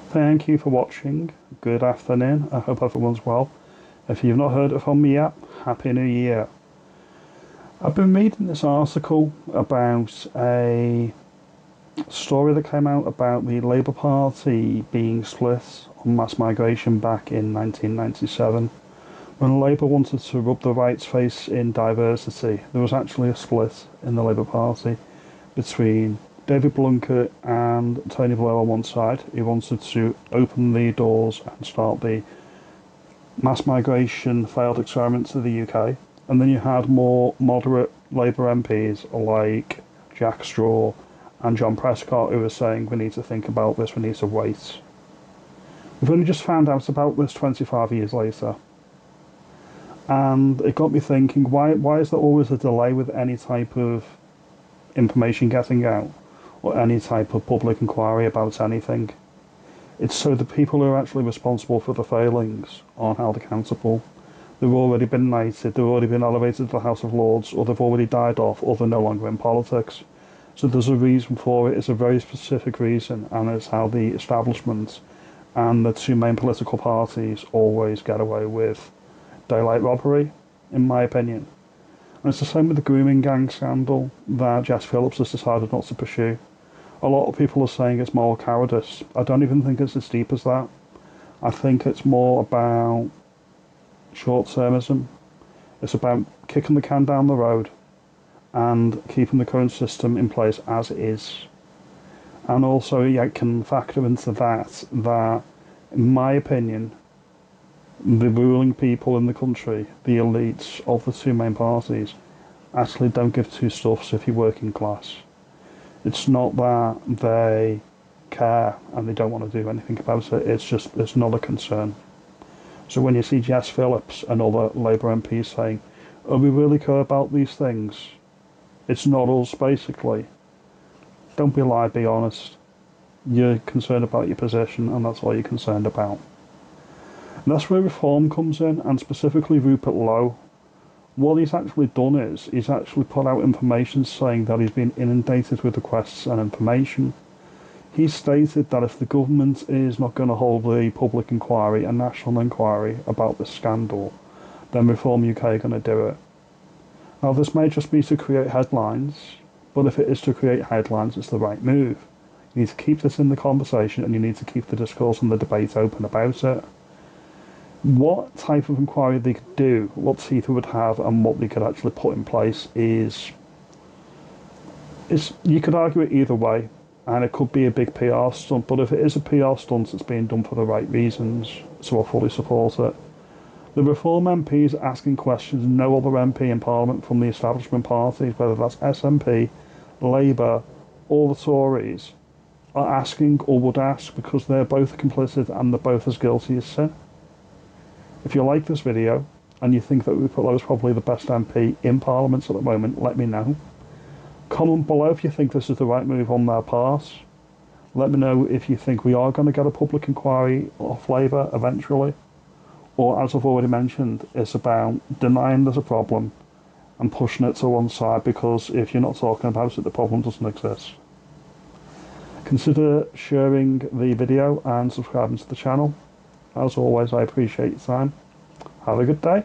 Thank you for watching. Good afternoon. I hope everyone's well. If you've not heard it from me yet, Happy New Year. I've been reading this article about a story that came out about the Labour Party being split on mass migration back in 1997. When Labour wanted to rub the right's face in diversity, there was actually a split in the Labour Party between David Blunkett and Tony Blair on one side, who wanted to open the doors and start the mass migration failed experiment to the UK. And then you had more moderate Labour MPs like Jack Straw and John Prescott who were saying we need to think about this, we need to wait. We've only just found out about this 25 years later. And it got me thinking, why is there always a delay with any type of information getting out or any type of public inquiry about anything? It's so the people who are actually responsible for the failings aren't held accountable. They've already been knighted, they've already been elevated to the House of Lords, or they've already died off, or they're no longer in politics. So there's a reason for it, it's a very specific reason, and it's how the establishment and the two main political parties always get away with daylight robbery, in my opinion. And it's the same with the grooming gang scandal that Jess Phillips has decided not to pursue. A lot of people are saying it's moral cowardice. I don't even think it's as deep as that. I think it's more about short-termism. It's about kicking the can down the road and keeping the current system in place as it is. And also you can factor into that, in my opinion, the ruling people in the country, the elites of the two main parties, actually don't give two stuffs if you're working class. It's not that they care and they don't want to do anything about it, it's not a concern. So when you see Jess Phillips and other Labour MPs saying, oh, we really care about these things, it's not us basically. Don't be lied, be honest. You're concerned about your position and that's all you're concerned about. And that's where reform comes in, and specifically Rupert Lowe. What he's actually done is, he's actually put out information saying that he's been inundated with requests and information. He stated that if the government is not going to hold a public inquiry, a national inquiry about this scandal, then Reform UK are going to do it. Now this may just be to create headlines, but if it is to create headlines, it's the right move. You need to keep this in the conversation and you need to keep the discourse and the debate open about it. What type of inquiry they could do, what teeth it would have, and what they could actually put in place is you could argue it either way, and it could be a big PR stunt, but if it is a PR stunt, it's being done for the right reasons, so I fully support it. The Reform MPs asking questions no other MP in Parliament from the establishment parties, whether that's SNP, Labour, or the Tories, are asking or would ask because they're both complicit and they're both as guilty as sin. If you like this video and you think that Rupert Lowe is probably the best MP in Parliament at the moment, let me know. Comment below if you think this is the right move on their part. Let me know if you think we are going to get a public inquiry off Labour eventually. Or, as I've already mentioned, it's about denying there's a problem and pushing it to one side, because if you're not talking about it, the problem doesn't exist. Consider sharing the video and subscribing to the channel. As always, I appreciate your time. Have a good day.